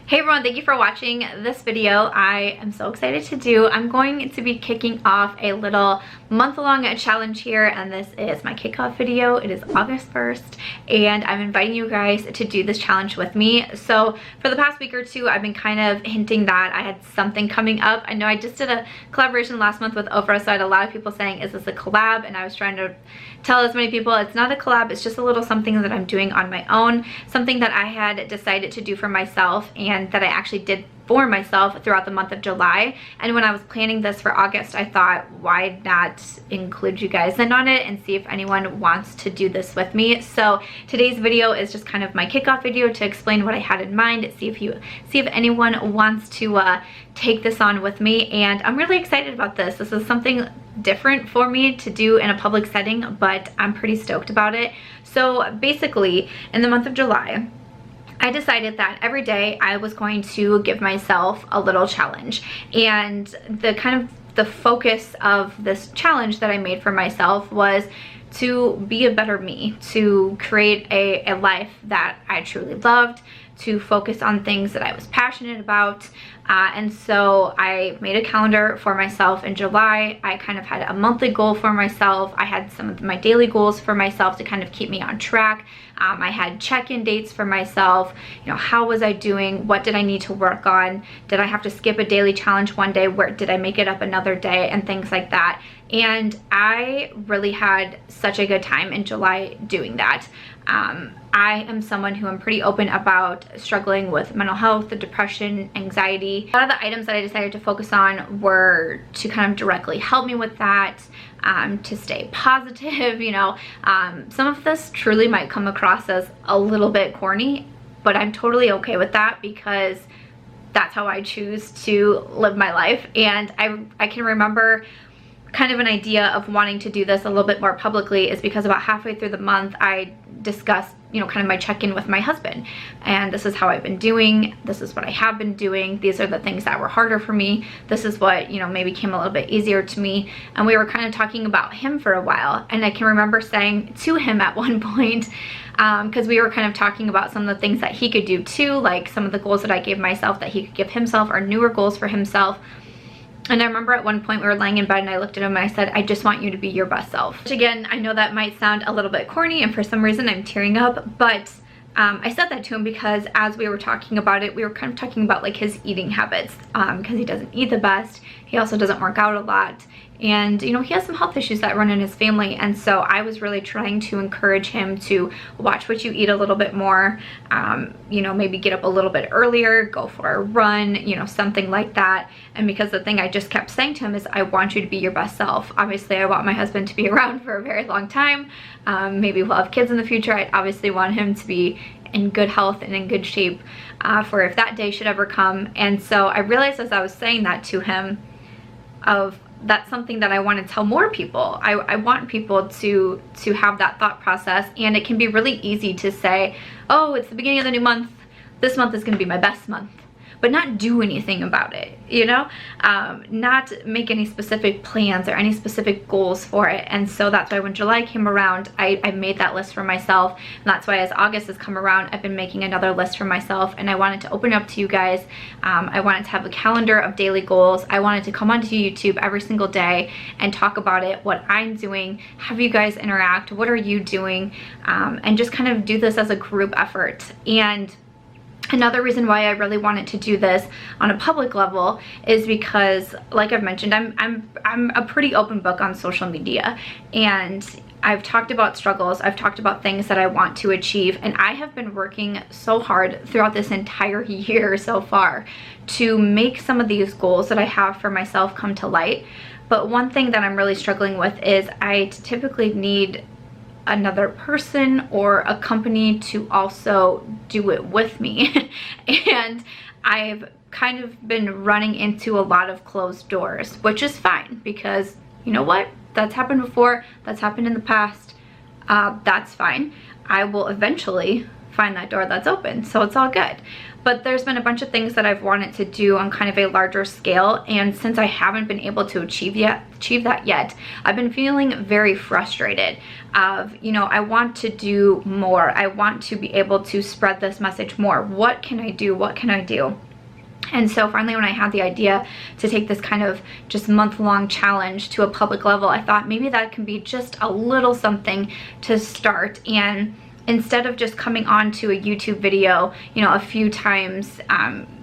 Hey everyone, thank you for watching this video. I am so excited to do. I'm going to be kicking off a little month-long challenge here, and this is my kickoff video. It is August 1st, and I'm inviting you guys to do this challenge with me. So for the past week or two, I've been kind of hinting that I had something coming up. I know I just did a collaboration last month with Oprah, so I had a lot of people saying, is this a collab? And I was trying to tell as many people it's not a collab, it's just a little something that I'm doing on my own, something that I had decided to do for myself and that I actually did for myself throughout the month of July. And when I was planning this for August, I thought, why not include you guys in on it and see if anyone wants to do this with me. So today's video is just kind of my kickoff video to explain what I had in mind, see if anyone wants to take this on with me. And I'm really excited about this. This is something different for me to do in a public setting, but I'm pretty stoked about it. So basically, in the month of July, I decided that every day I was going to give myself a little challenge, and the focus of this challenge that I made for myself was to be a better me, to create a life that I truly loved, to focus on things that I was passionate about. And so I made a calendar for myself in July. I kind of had a monthly goal for myself. I had some of my daily goals for myself to kind of keep me on track. I had check-in dates for myself. You know, how was I doing? What did I need to work on? Did I have to skip a daily challenge one day? Where did I make it up another day? And things like that. And I really had such a good time in July doing that. I am someone who I'm pretty open about struggling with mental health, depression, anxiety. A lot of the items that I decided to focus on were to kind of directly help me with that, to stay positive, you know. Some of this truly might come across as a little bit corny, but I'm totally okay with that because that's how I choose to live my life. And I can remember kind of an idea of wanting to do this a little bit more publicly is because about halfway through the month I discussed, you know, kind of my check-in with my husband, and this is how I've been doing, this is what I have been doing, these are the things that were harder for me, this is what, you know, maybe came a little bit easier to me. And we were kind of talking about him for a while, and I can remember saying to him at one point, because we were kind of talking about some of the things that he could do too, like some of the goals that I gave myself that he could give himself, or newer goals for himself. And I remember at one point we were laying in bed and I looked at him and I said, I just want you to be your best self. Which again, I know that might sound a little bit corny, and for some reason I'm tearing up, but I said that to him because as we were talking about it, we were kind of talking about like his eating habits, because he doesn't eat the best. He also doesn't work out a lot. And you know, he has some health issues that run in his family, and so I was really trying to encourage him to watch what you eat a little bit more, you know, maybe get up a little bit earlier, go for a run, you know, something like that. And because the thing I just kept saying to him is, I want you to be your best self. Obviously I want my husband to be around for a very long time. Maybe we'll have kids in the future. I obviously want him to be in good health and in good shape for if that day should ever come. And so I realized as I was saying that to him, that's something that I want to tell more people. I want people to have that thought process, and it can be really easy to say, oh, it's the beginning of the new month, this month is going to be my best month, but not do anything about it, you know, not make any specific plans or any specific goals for it. And so that's why when July came around, I made that list for myself, and that's why as August has come around, I've been making another list for myself, and I wanted to open up to you guys. I wanted to have a calendar of daily goals. I wanted to come onto YouTube every single day and talk about it, what I'm doing, have you guys interact, what are you doing, and just kind of do this as a group effort. And another reason why I really wanted to do this on a public level is because, like I've mentioned, I'm a pretty open book on social media, and I've talked about struggles, I've talked about things that I want to achieve, and I have been working so hard throughout this entire year so far to make some of these goals that I have for myself come to light. But one thing that I'm really struggling with is I typically need another person or a company to also do it with me. And I've kind of been running into a lot of closed doors, which is fine because you know what? That's happened before, that's happened in the past. That's fine. I will eventually find that door that's open, so it's all good. But there's been a bunch of things that I've wanted to do on kind of a larger scale, and since I haven't been able to achieve that yet, I've been feeling very frustrated of, you know, I want to do more. I want to be able to spread this message more. What can I do? What can I do? And so finally, when I had the idea to take this kind of just month-long challenge to a public level, I thought maybe that can be just a little something to start. And instead of just coming on to a YouTube video, you know, a few times,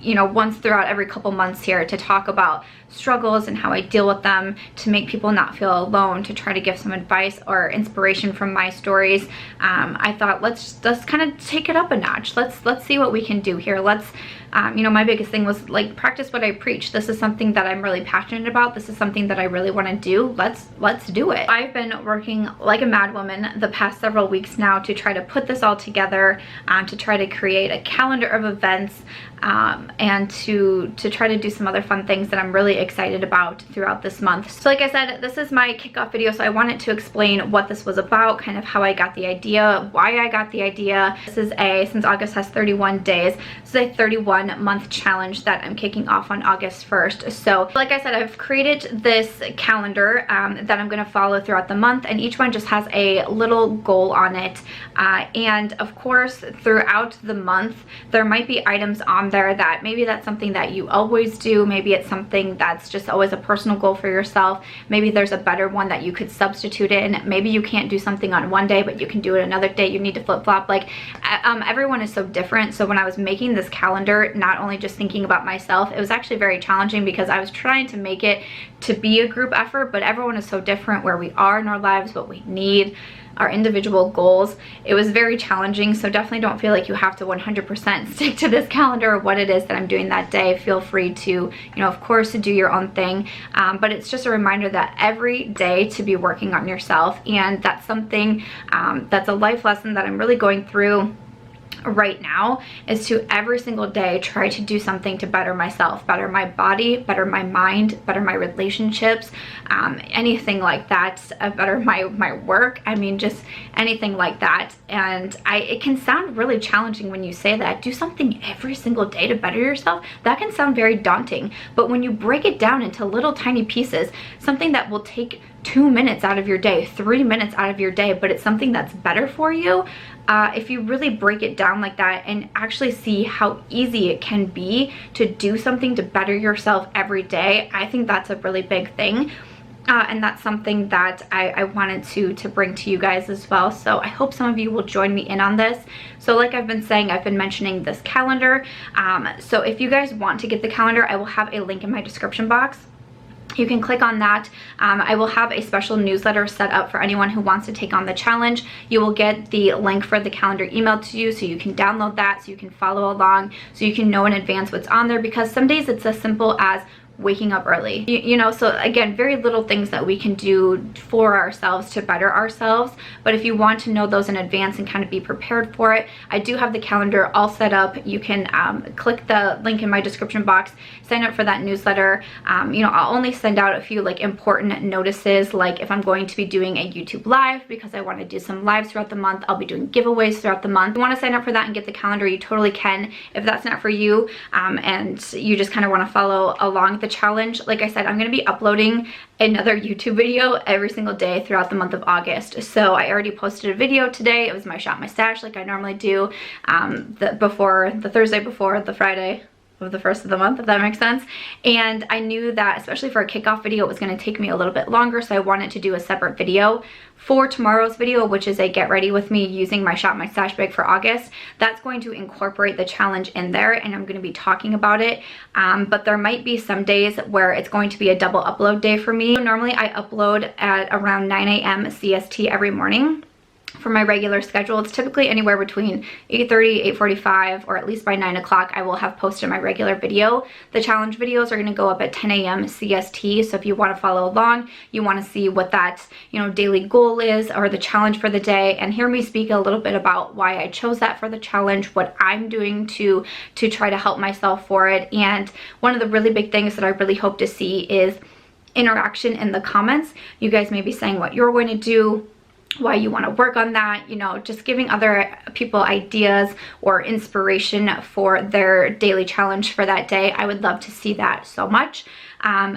you know, once throughout every couple months here to talk about struggles and how I deal with them, to make people not feel alone, to try to give some advice or inspiration from my stories, I thought let's kind of take it up a notch. Let's see what we can do here. Let's you know, my biggest thing was like practice what I preach. This is something that I'm really passionate about. This is something that I really want to do. Let's do it. I've been working like a mad woman the past several weeks now to try to put this all together, to try to create a calendar of events, and to try to do some other fun things that I'm really excited about throughout this month. So like I said, this is my kickoff video, so I wanted to explain what this was about, kind of how I got the idea, why I got the idea. This is since August has 31 days, this is a 31-month challenge that I'm kicking off on August 1st. So like I said, I've created this calendar that I'm going to follow throughout the month, and each one just has a little goal on it. And of course, throughout the month, there might be items on there that maybe that's something that you always do. Maybe it's something that's just always a personal goal for yourself. Maybe there's a better one that you could substitute in. Maybe you can't do something on one day, but you can do it another day. You need to flip-flop. Like everyone is so different. So when I was making this calendar, not only just thinking about myself, it was actually very challenging because I was trying to make it to be a group effort, but everyone is so different where we are in our lives, what we need, our individual goals. It was very challenging, so definitely don't feel like you have to 100% stick to this calendar or what it is that I'm doing that day. Feel free to, you know, of course, to do your own thing, but it's just a reminder that every day to be working on yourself, and that's something that's a life lesson that I'm really going through right now, is to every single day try to do something to better myself, better my body, better my mind, better my relationships, anything like that, better my work. I mean, just anything like that. And it can sound really challenging when you say that. Do something every single day to better yourself. That can sound very daunting, but when you break it down into little tiny pieces, something that will take 2 minutes out of your day, 3 minutes out of your day, but it's something that's better for you, if you really break it down like that and actually see how easy it can be to do something to better yourself every day, I think that's a really big thing. And that's something that I wanted to bring to you guys as well. So I hope some of you will join me in on this. So like I've been saying, I've been mentioning this calendar. So if you guys want to get the calendar, I will have a link in my description box. You can click on that. I will have a special newsletter set up for anyone who wants to take on the challenge. You will get the link for the calendar emailed to you, so you can download that, so you can follow along, so you can know in advance what's on there, because some days it's as simple as waking up early, you know. So again, very little things that we can do for ourselves to better ourselves, but if you want to know those in advance and kind of be prepared for it, I do have the calendar all set up. You can click the link in my description box, sign up for that newsletter. You know, I'll only send out a few like important notices, like if I'm going to be doing a YouTube live, because I want to do some lives throughout the month. I'll be doing giveaways throughout the month. If you want to sign up for that and get the calendar, you totally can. If that's not for you, and you just kind of want to follow along the challenge, like I said, I'm going to be uploading another YouTube video every single day throughout the month of August. So I already posted a video today. It was my shop my stash like I normally do, the Thursday before the Friday of the first of the month, if that makes sense. And I knew that especially for a kickoff video, it was going to take me a little bit longer, so I wanted to do a separate video for tomorrow's video, which is a get ready with me using my shop my stash bag for August. That's going to incorporate the challenge in there, and I'm going to be talking about it, but there might be some days where it's going to be a double upload day for me. So normally I upload at around 9 a.m. CST every morning. For my regular schedule, it's typically anywhere between 8:30, 8:45, or at least by 9 o'clock I will have posted my regular video. The challenge videos are going to go up at 10 a.m. CST, so if you want to follow along, you want to see what that, you know, daily goal is, or the challenge for the day, and hear me speak a little bit about why I chose that for the challenge, what I'm doing to try to help myself for it. And one of the really big things that I really hope to see is interaction in the comments. You guys may be saying what you're going to do, why you want to work on that, you know, just giving other people ideas or inspiration for their daily challenge for that day. I would love to see that so much.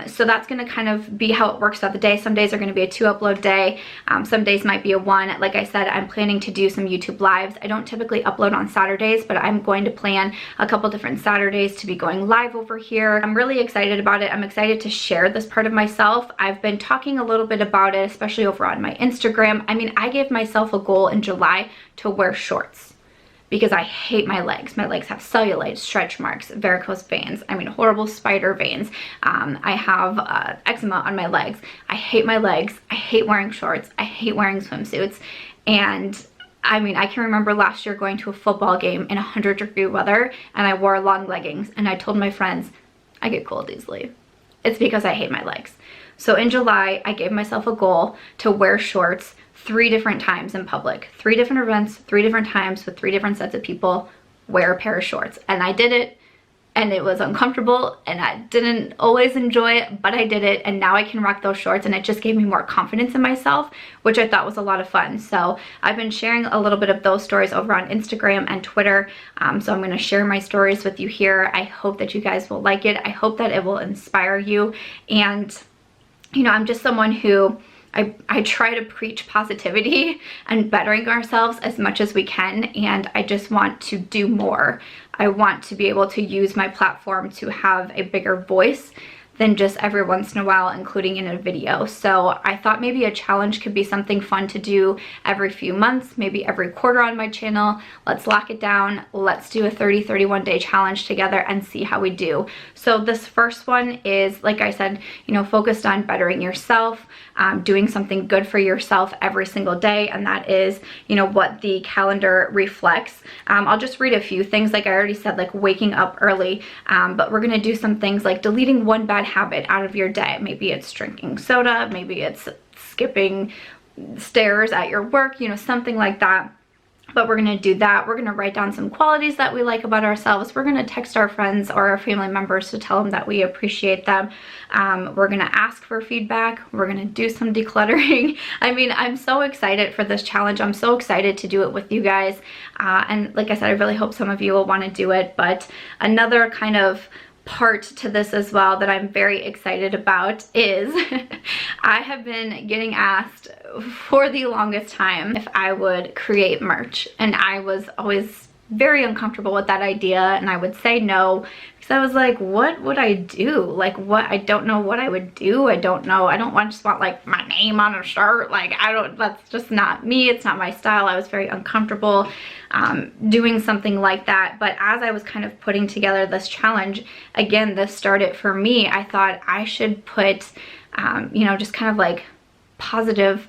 So that's going to kind of be how it works throughout the day. Some days are going to be a 2 upload day. Some days might be a 1. Like I said, I'm planning to do some YouTube lives. I don't typically upload on Saturdays, but I'm going to plan a couple different Saturdays to be going live over here. I'm really excited about it. I'm excited to share this part of myself. I've been talking a little bit about it, especially over on my Instagram. I mean, I gave myself a goal in July to wear shorts, because I hate my legs. My legs have cellulite, stretch marks, varicose veins, I mean horrible spider veins. I have eczema on my legs. I hate my legs. I hate wearing shorts. I hate wearing swimsuits. And I mean, I can remember last year going to a football game in 100-degree weather and I wore long leggings and I told my friends, I get cold easily. It's because I hate my legs. So in July, I gave myself a goal to wear shorts 3 different times in public, 3 different events, 3 different times with 3 different sets of people, wear a pair of shorts. And I did it, and it was uncomfortable and I didn't always enjoy it, but I did it, and now I can rock those shorts, and it just gave me more confidence in myself, which I thought was a lot of fun. So I've been sharing a little bit of those stories over on Instagram and Twitter. So I'm going to share my stories with you here. I hope that you guys will like it. I hope that it will inspire you. And you know, I'm just someone who I try to preach positivity and bettering ourselves as much as we can, and I just want to do more. I want to be able to use my platform to have a bigger voice than just every once in a while including in a video. So I thought maybe a challenge could be something fun to do every few months, maybe every quarter on my channel. Let's lock it down. Let's do a 30-31 day challenge together and see how we do. So this first one is, like I said, you know, focused on bettering yourself, doing something good for yourself every single day, and that is, you know, what the calendar reflects. I'll just read a few things, like I already said, like waking up early, but we're gonna do some things like deleting one bad habit out of your day. Maybe it's drinking soda, maybe it's skipping stairs at your work, you know, something like that. But we're gonna do that. We're gonna write down some qualities that we like about ourselves. We're gonna text our friends or our family members to tell them that we appreciate them. We're gonna ask for feedback. We're gonna do some decluttering. I mean, I'm so excited for this challenge. I'm so excited to do it with you guys. And like I said, I really hope some of you will wanna do it. But another kind of part to this as well that I'm very excited about is I have been getting asked for the longest time if I would create merch, and I was always very uncomfortable with that idea, and I would say no because I was like, what would I do? Like, what? I don't know what I would do. I don't know. I don't just want like my name on a shirt. Like, that's just not me. It's not my style. I was very uncomfortable doing something like that. But as I was kind of putting together this challenge, again, this started for me, I thought I should put, you know, just kind of like positive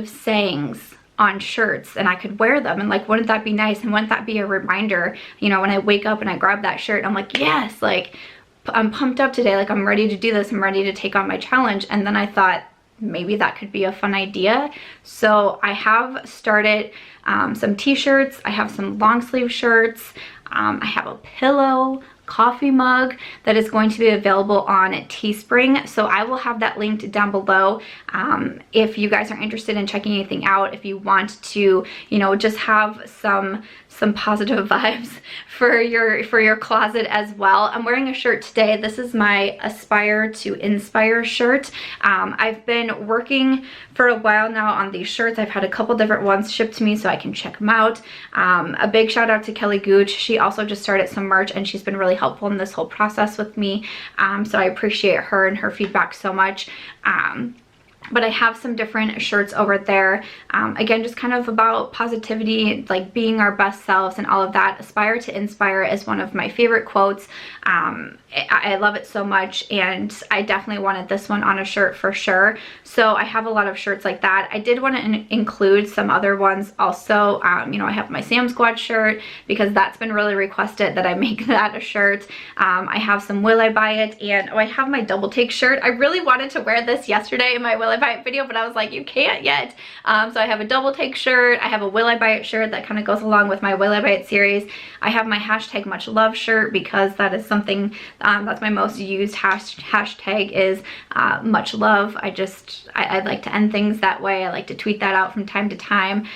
sayings on shirts, and I could wear them, and like, wouldn't that be nice? And wouldn't that be a reminder, you know, when I wake up and I grab that shirt, I'm like, yes, like I'm pumped up today, like I'm ready to do this, I'm ready to take on my challenge. And then I thought maybe that could be a fun idea. So I have started some t-shirts, I have some long sleeve shirts, I have a pillow, coffee mug that is going to be available on Teespring. So I will have that linked down below if you guys are interested in checking anything out, if you want to, you know, just have some positive vibes for your closet as well. I'm wearing a shirt today. This is my Aspire to Inspire shirt. I've been working for a while now on these shirts. I've had a couple different ones shipped to me so I can check them out. A big shout out to Kelly Gooch. She also just started some merch, and she's been really helpful in this whole process with me. So I appreciate her and her feedback so much. But I have some different shirts over there. Again, just kind of about positivity, like being our best selves and all of that. Aspire to Inspire is one of my favorite quotes. I love it so much, and I definitely wanted this one on a shirt for sure. So I have a lot of shirts like that. I did want to include some other ones also. You know, I have my Sam Squad shirt because that's been really requested that I make that a shirt. I have some Will I Buy It, and oh, I have my Double Take shirt. I really wanted to wear this yesterday in my Will I buy it video, but I was like, you can't yet. So I have a double take shirt. I have a Will I Buy It shirt that kind of goes along with my Will I Buy It series. I have my hashtag much love shirt because that is something that's my most used hashtag is much love. I like to end things that way. I like to tweet that out from time to time.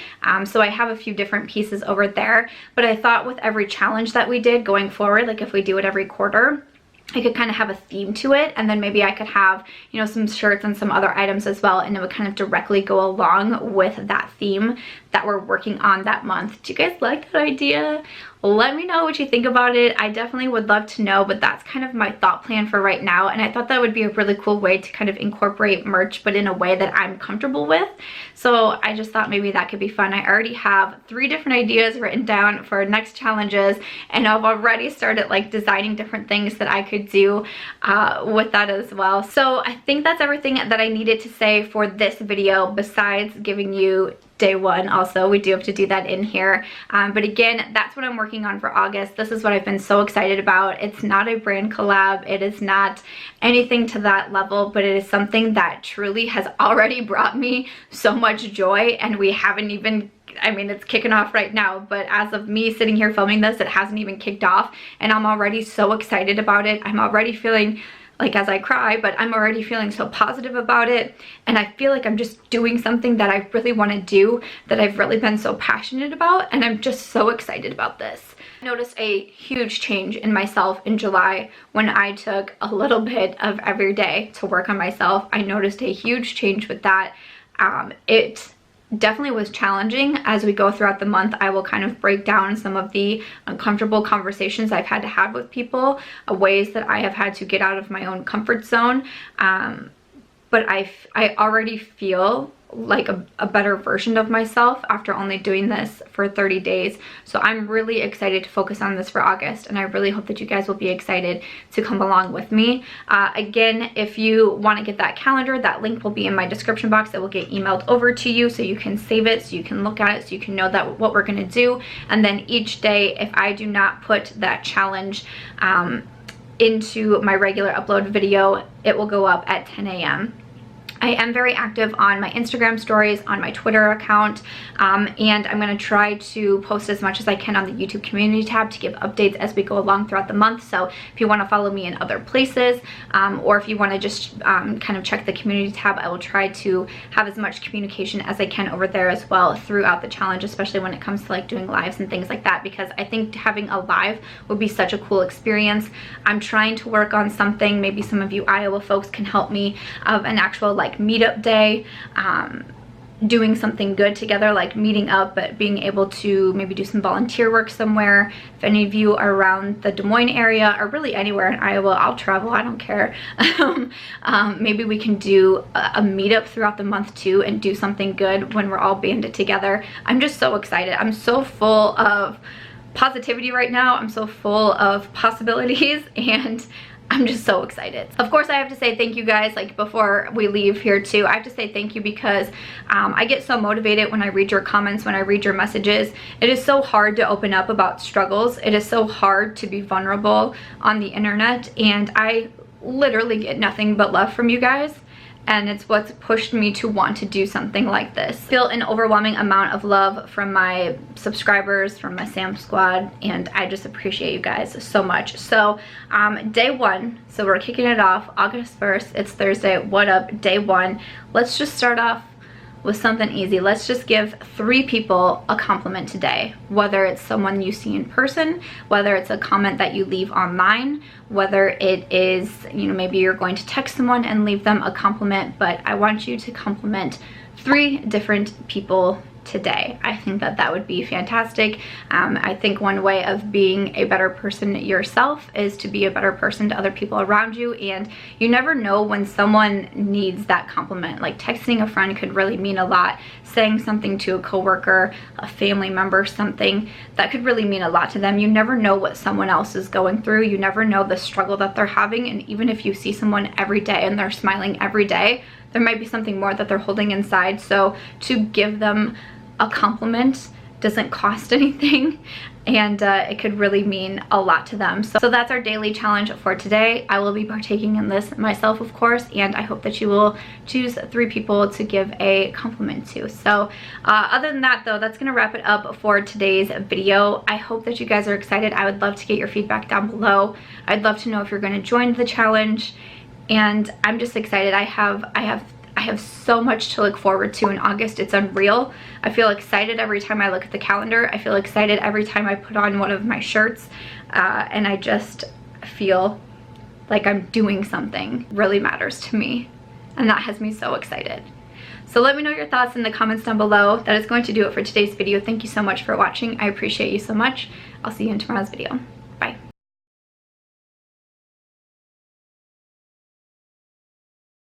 So I have a few different pieces over there, but I thought with every challenge that we did going forward, like if we do it every quarter, I could kind of have a theme to it, and then maybe I could have, you know, some shirts and some other items as well, and it would kind of directly go along with that theme that we're working on that month. Do you guys like that idea? Let me know what you think about it. I definitely would love to know, but that's kind of my thought plan for right now, and I thought that would be a really cool way to kind of incorporate merch, but in a way that I'm comfortable with. So I just thought maybe that could be fun. I already have 3 different ideas written down for next challenges, and I've already started like designing different things that I could do with that as well. So I think that's everything that I needed to say for this video, besides giving you day 1. Also, we do have to do that in here, but again, that's what I'm working on for August. This is what I've been so excited about. It's not a brand collab, it is not anything to that level, but it is something that truly has already brought me so much joy, and we haven't even, I mean, it's kicking off right now, but as of me sitting here filming this, it hasn't even kicked off, and I'm already so excited about it. I'm already feeling like, as I cry, but I'm already feeling so positive about it, and I feel like I'm just doing something that I really want to do, that I've really been so passionate about, and I'm just so excited about this. I noticed a huge change in myself in July when I took a little bit of every day to work on myself. I noticed a huge change with that. It definitely was challenging. As we go throughout the month, I will kind of break down some of the uncomfortable conversations I've had to have with people, ways that I have had to get out of my own comfort zone, but I already feel like a better version of myself after only doing this for 30 days. So I'm really excited to focus on this for August, and I really hope that you guys will be excited to come along with me. Again, if you want to get that calendar, that link will be in my description box. It will get emailed over to you so you can save it, so you can look at it, so you can know that what we're going to do. And then each day, if I do not put that challenge into my regular upload video, it will go up at 10 a.m. I am very active on my Instagram stories, on my Twitter account, and I'm going to try to post as much as I can on the YouTube community tab to give updates as we go along throughout the month. So if you want to follow me in other places, or if you want to just kind of check the community tab, I will try to have as much communication as I can over there as well throughout the challenge, especially when it comes to like doing lives and things like that, because I think having a live would be such a cool experience. I'm trying to work on something, maybe some of you Iowa folks can help me, of an actual like meetup day, doing something good together, like meeting up, but being able to maybe do some volunteer work somewhere. If any of you are around the Des Moines area, or really anywhere in Iowa, I'll travel, I don't care. Maybe we can do a meetup throughout the month too, and do something good when we're all banded together. I'm just so excited. I'm so full of positivity right now. I'm so full of possibilities, and I'm just so excited. Of course, I have to say thank you guys, like before we leave here too, I have to say thank you because I get so motivated when I read your comments, when I read your messages. It is so hard to open up about struggles. It is so hard to be vulnerable on the internet, and I literally get nothing but love from you guys. And it's what's pushed me to want to do something like this. I feel an overwhelming amount of love from my subscribers, from my Sam squad, and I just appreciate you guys so much. So day 1, so we're kicking it off August 1st. It's Thursday. What up? Day 1. Let's just start off with something easy. Let's just give 3 people a compliment today, whether it's someone you see in person, whether it's a comment that you leave online, whether it is, you know, maybe you're going to text someone and leave them a compliment, but I want you to compliment 3 different people today. I think that that would be fantastic. I think one way of being a better person yourself is to be a better person to other people around you, and you never know when someone needs that compliment. Like texting a friend could really mean a lot. Saying something to a coworker, a family member, something that could really mean a lot to them. You never know what someone else is going through. You never know the struggle that they're having, and even if you see someone every day and they're smiling every day, there might be something more that they're holding inside. So to give them a compliment doesn't cost anything, and it could really mean a lot to them. So that's our daily challenge for today. I will be partaking in this myself, of course, and I hope that you will choose 3 people to give a compliment to. So other than that though, that's gonna wrap it up for today's video. I hope that you guys are excited. I would love to get your feedback down below. I'd love to know if you're gonna join the challenge, and I'm just excited. I have so much to look forward to in August. It's unreal. I feel excited every time I look at the calendar. I feel excited every time I put on one of my shirts, and I just feel like I'm doing something really matters to me, and that has me so excited. So let me know your thoughts in the comments down below. That is going to do it for today's video. Thank you so much for watching. I appreciate you so much. I'll see you in tomorrow's video. Bye.